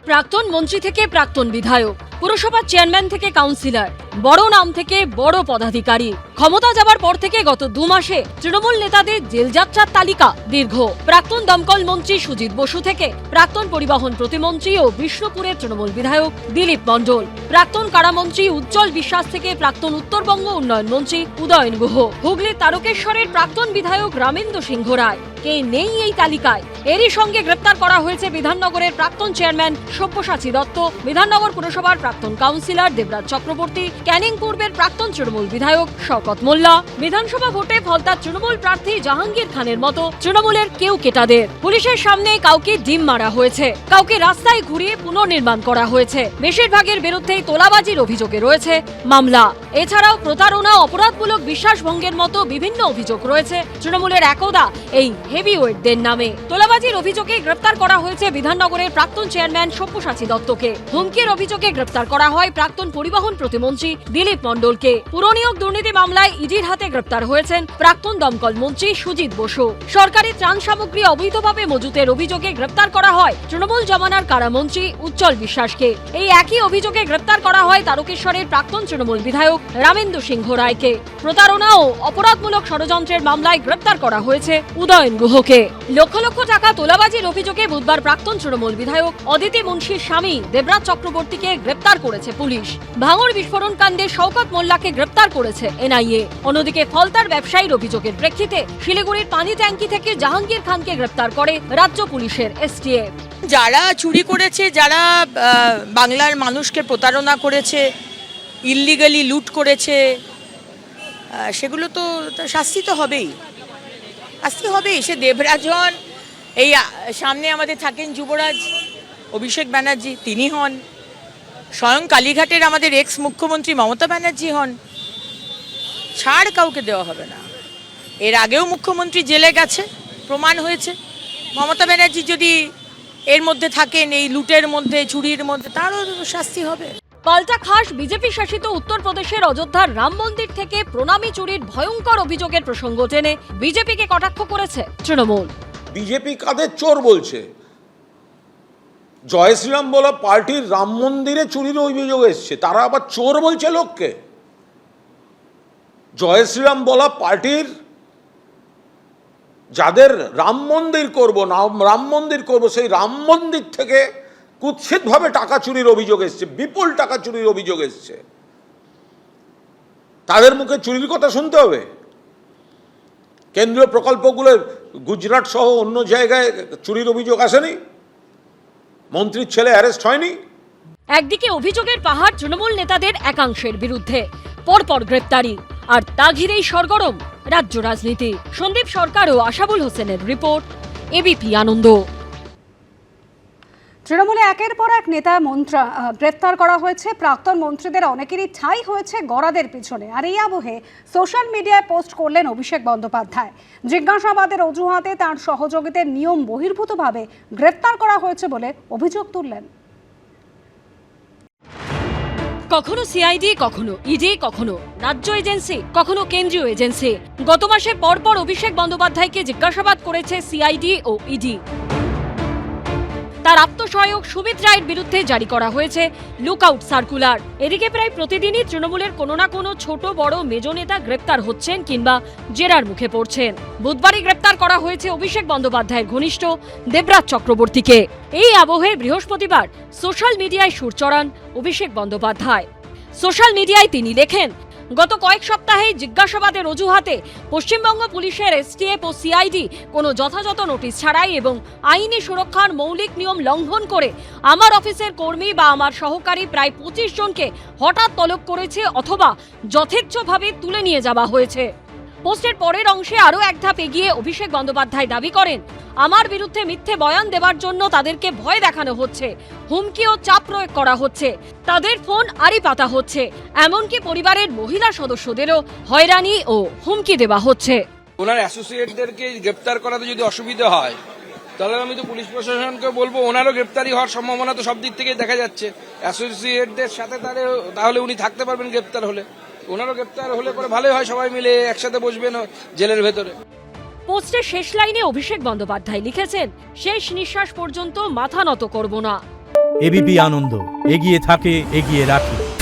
প্রাক্তন মন্ত্রী থেকে প্রাক্তন বিধায়ক, পুরসভার চেয়ারম্যান থেকে কাউন্সিলর, বড় নাম থেকে বড় পদাধিকারী, ক্ষমতা যাবার পর থেকে গত 2 মাসে তৃণমূল নেতাদের জেলযাত্রার তালিকা দীর্ঘ। প্রাক্তন দমকল মন্ত্রী সুজিত বসু থেকে প্রাক্তন পরিবহন প্রতিমন্ত্রী ও বিষ্ণুপুরের তৃণমূল বিধায়ক দিলীপ মণ্ডল, প্রাক্তন কারামন্ত্রী উজ্জ্বল বিশ্বাস থেকে প্রাক্তন উত্তরবঙ্গ উন্নয়ন মন্ত্রী উদয়ন গুহ, হুগলির তারকেশ্বরের প্রাক্তন বিধায়ক রামেন্দ্র সিংহ রায় কে নেই এই তালিকায়। এরই সঙ্গে গ্রেপ্তার করা হয়েছে বিধাননগরের প্রাক্তন চেয়ারম্যান সব্যসাচী দত্ত, বিধাননগর পুরসভার প্রাক্তন কাউন্সিলর দেবরাজ চক্রবর্তী, ক্যানিং পূর্বের প্রাক্তন তৃণমূল বিধায়ক শওকত মোল্লা। বিধানসভা ভোটে ফলতার তৃণমূল প্রার্থী জাহাঙ্গীর খানের মতো তৃণমূলের কেউ কেটাদের পুলিশের সামনে কাউকে ডিম মারা হয়েছে, কাউকে রাস্তায় ঘুরিয়ে পুনর্নির্মাণ করা হয়েছে। বেশিরভাগের বিরুদ্ধেই তোলাবাজির অভিযোগে রয়েছে মামলা। এছাড়াও প্রতারণা, অপরাধমূলক বিশ্বাসভঙ্গের মতো বিভিন্ন অভিযোগ রয়েছে তৃণমূলের একদা এই হেভিওয়েটদের নামে। তোলাবাজির অভিযোগে গ্রেপ্তার করা হয়েছে বিধাননগরের প্রাক্তন চেয়ারম্যান সব্যসাচী দত্তকে। হুমকির অভিযোগে গ্রেপ্তার করা হয় প্রাক্তন পরিবহন প্রতিমন্ত্রী দিলীপ মণ্ডলকে। পুরনিয়োগ দুর্নীতি মামলায় ইডির হাতে গ্রেপ্তার হয়েছেন প্রাক্তন দমকল মন্ত্রী সুজিত বসু। সরকারি ত্রাণ সামগ্রী অবৈধভাবে মজুতের অভিযোগে গ্রেপ্তার করা হয় তৃণমূল জমানার কারামন্ত্রী উজ্জ্বল বিশ্বাসকে। এই একই অভিযোগে গ্রেপ্তার করা হয় তারকেশ্বরের প্রাক্তন তৃণমূল বিধায়ক রামেন্দ্র সিংহ রায়কে। প্রতারণা ও অপরাধমূলক ষড়যন্ত্রের মামলায় গ্রেপ্তার করা হয়েছে উদয়ন গুহকে। লক্ষ লক্ষ টাকা তোলাবাজির অভিযোগে বুধবার প্রাক্তন তৃণমূল বিধায়ক অদিতি মুন্সির স্বামী দেবরাজ চক্রবর্তীকে গ্রেপ্তার করেছে পুলিশ। ভাঙড় বিস্ফোরণ কাণ্ডে শওকত মোল্লাকে গ্রেপ্তার করেছে এনআইএ। অন্যদিকে ফলতার ব্যবসায়ীর অভিযোগের প্রেক্ষিতে শিলিগুড়ির পানি ট্যাঙ্কি থেকে জাহাঙ্গীর খানকে গ্রেপ্তার করে রাজ্য পুলিশের এসটিএফ। যারা চুরি করেছে, যারা বাংলার মানুষকে প্রতারণা করেছে, ইল্লিগালি লুট করেছে, সেগুলো তো শাস্তি তো হবেই, শাস্তি হবেই। সে দেবরাজ হন, এই সামনে আমাদের থাকেন যুবরাজ অভিষেক ব্যানার্জি, তিনি হন, স্বয়ং কালীঘাটের আমাদের এক্স মুখ্যমন্ত্রী মমতা ব্যানার্জি হন, ছাড় কাউকে দেওয়া হবে না। এর আগেও মুখ্যমন্ত্রী জেলে গেছে, প্রমাণ হয়েছে। মমতা ব্যানার্জি যদি এর মধ্যে থাকেন, এই লুটের মধ্যে, চুরির মধ্যে, তারও শাস্তি হবে। পাল্টা খাস বিজেপি শাসিত উত্তরপ্রদেশের অযোধ্যার রাম মন্দির থেকে প্রণামী চুরির ভয়ঙ্কর অভিযোগের প্রসঙ্গ টেনে বিজেপিকে কটাক্ষ করেছে তৃণমূল। বিজেপি কাদের চোর বলছে? জয় শ্রীরাম বলা পার্টির রাম মন্দিরে চুরির অভিযোগ এসছে, তারা আবার চোর বলছে লোককে? জয় শ্রীরাম বলা পার্টির যাদের রাম মন্দির করব না, রাম মন্দির করব, সেই রাম মন্দির থেকে কুৎসিতভাবে টাকা চুরির অভিযোগ এসছে, বিপুল টাকা চুরির অভিযোগ এসছে। তাদের মুখে চুরির কথা শুনতে হবে? কেন্দ্রীয় প্রকল্পগুলো গুজরাট সহ অন্য জায়গায় চুরির অভিযোগ আসেনি? মন্ত্রীর ছেলে অ্যারেস্ট হয়নি? একদিকে অভিযোগের পাহাড় তৃণমূল নেতাদের একাংশের বিরুদ্ধে, পরপর গ্রেপ্তারি, আর তা ঘিরেই সরগরম রাজ্য রাজনীতি। সন্দীপ সরকার ও আশাবুল হোসেনের রিপোর্ট, এবিপি আনন্দ। তৃণমূলে একের পর এক নেতা গ্রেপ্তার করা হয়েছে। প্রাক্তন মন্ত্রীদের অনেকেরই ঠাঁই হয়েছে গড়াদের পিছনে। আর এই আবহে সোশ্যাল মিডিয়ায় পোস্ট করলেন অভিষেক বন্দ্যোপাধ্যায়। জিজ্ঞাসাবাদের অজুহাতে তার সহযোগীদের নিয়ম বহির্ভূতভাবে গ্রেপ্তার করা হয়েছে বলে অভিযোগ তুললেন। কখনো সিআইডি, কখনো ইডি, কখনো রাজ্য এজেন্সি, কখনো কেন্দ্রীয় এজেন্সি। গত মাসে পরপর অভিষেক বন্দ্যোপাধ্যায়কে জিজ্ঞাসাবাদ করেছে সিআইডি ও ইডি। তার আত্মসহায়ক সুমিত রায়ের বিরুদ্ধে জারি করা হয়েছে লুকআউট সার্কুলার। এদিকে প্রায় প্রতিদিনই তৃণমূলের কোনো না কোনো ছোট বড় মেজো নেতা গ্রেপ্তার হচ্ছেন কিংবা জেরার মুখে পড়ছেন। বুধবারই গ্রেপ্তার করা হয়েছে অভিষেক বন্দ্যোপাধ্যায়ের ঘনিষ্ঠ দেবরাজ চক্রবর্তীকে। এই আবহে বৃহস্পতিবার সোশ্যাল মিডিয়ায় সুর চড়ান অভিষেক বন্দ্যোপাধ্যায়। সোশ্যাল মিডিয়ায় তিনি লেখেন, গত কয়েক সপ্তাহে জিজ্ঞাসাবাদের অজুহাতে পশ্চিমবঙ্গ পুলিশের এসটিএফ ও সিআইডি কোনো যথাযথ নোটিশ ছাড়াই এবং আইনি সুরক্ষার মৌলিক নিয়ম লঙ্ঘন করে আমার অফিসের কর্মী বা আমার সহকারী প্রায় 25 জনকে হঠাৎ তলব করেছে অথবা যথেচ্ছভাবে তুলে নিয়ে যাওয়া হয়েছে। পোস্টের পরের অংশে আরও এক ধাপ এগিয়ে অভিষেক বন্দ্যোপাধ্যায় দাবি করেন, আমার বিরুদ্ধে মিথ্যে বয়ান দেওয়ার জন্য তাদেরকে ভয় দেখানো হচ্ছে, হুমকি ও চাপ প্রয়োগ করা হচ্ছে, তাদের ফোন আড়ি পাতা হচ্ছে, এমনকি পরিবারের মহিলা সদস্যদেরও হয়রানি ও হুমকি দেওয়া হচ্ছে। ওনার অ্যাসোসিয়েটদেরকে গ্রেপ্তার করাতে যদি অসুবিধা হয়, তাহলে আমি তো পুলিশ প্রশাসনকে বলবো ওনারও গ্রেপ্তারি হওয়ার সম্ভাবনা তো সব দিক থেকে দেখা যাচ্ছে। অ্যাসোসিয়েটদের সাথে তাহলে উনি থাকতে পারবেন গ্রেপ্তার হলে, ওনারও গ্রেপ্তার হলে পরে ভালোই হয়, সবাই মিলে একসাথে বসবেন জেলের ভেতরে। পোস্টের শেষ লাইনে অভিষেক বন্দ্যোপাধ্যায় লিখেছেন, শেষ নিঃশ্বাস পর্যন্ত মাথা নত করব না। এবিপি আনন্দ, এগিয়ে থাকে, এগিয়ে রাখে।